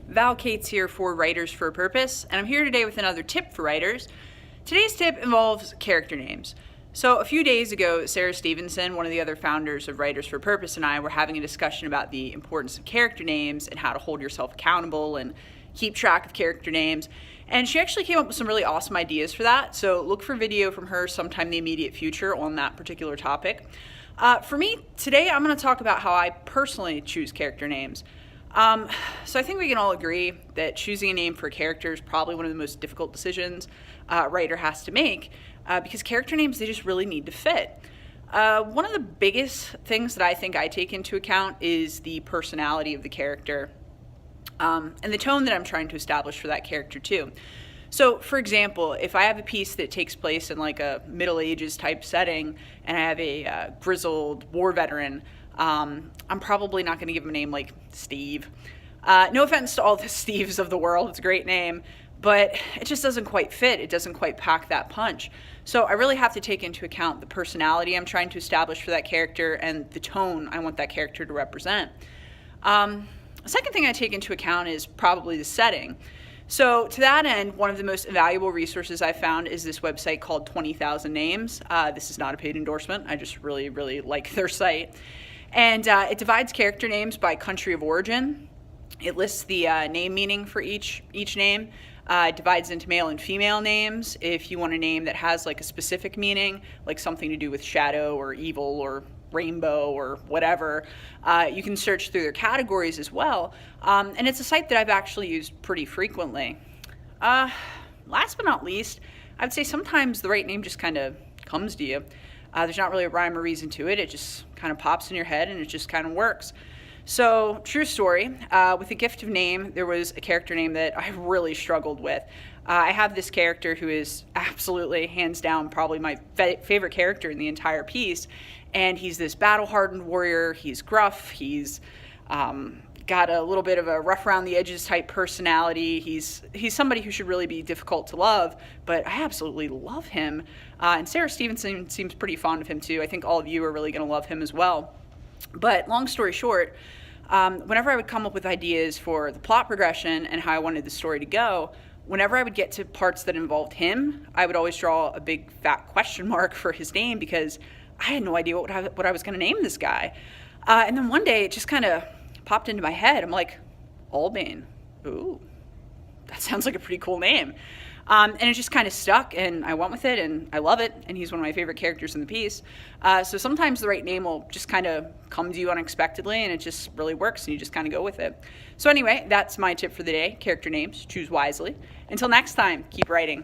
Val Cates here for Writers for a Purpose, and I'm here today with another tip for writers. Today's tip involves character names. So a few days ago, Sarah Stevenson, one of the other founders of Writers for a Purpose, and I were having a discussion about the importance of character names and how to hold yourself accountable and keep track of character names. And she actually came up with some really awesome ideas for that, so look for video from her sometime in the immediate future on that particular topic. For me, today I'm going to talk about how I personally choose character names. So I think we can all agree that choosing a name for a character is probably one of the most difficult decisions a writer has to make because character names, they just really need to fit. One of the biggest things that I think I take into account is the personality of the character and the tone that I'm trying to establish for that character too. So, for example, if I have a piece that takes place in like a Middle Ages type setting and I have a grizzled war veteran, I'm probably not going to give him a name like Steve. No offense to all the Steves of the world, it's a great name, but it just doesn't quite fit. It doesn't quite pack that punch. So I really have to take into account the personality I'm trying to establish for that character and the tone I want that character to represent. The second thing I take into account is probably the setting. So to that end, one of the most valuable resources I found is this website called 20,000 Names. This is not a paid endorsement. I just really, really like their site. And it divides character names by country of origin. It lists the name meaning for each name. It divides into male and female names. If you want a name that has like a specific meaning, like something to do with shadow or evil or rainbow or whatever, you can search through their categories as well. And it's a site that I've actually used pretty frequently. Last but not least, I would say sometimes the right name just kind of comes to you. There's not really a rhyme or reason to it. It just kind of pops in your head and it just kind of works. So, true story, with The Gift of Name, there was a character name that I really struggled with. I have this character who is absolutely, hands down, probably my favorite character in the entire piece. And he's this battle-hardened warrior. He's gruff. He's got a little bit of a rough around the edges type personality. He's somebody who should really be difficult to love, but I absolutely love him. And Sarah Stevenson seems pretty fond of him too. I think all of you are really going to love him as well. But long story short, whenever I would come up with ideas for the plot progression and how I wanted the story to go, whenever I would get to parts that involved him, I would always draw a big fat question mark for his name because I had no idea what I was going to name this guy. And then one day it just kind of popped into my head. I'm like, Albane. Ooh, that sounds like a pretty cool name. And it just kind of stuck, and I went with it, and I love it, and he's one of my favorite characters in the piece. So sometimes the right name will just kind of come to you unexpectedly, and it just really works, and you just kind of go with it. So anyway, that's my tip for the day. Character names, choose wisely. Until next time, keep writing.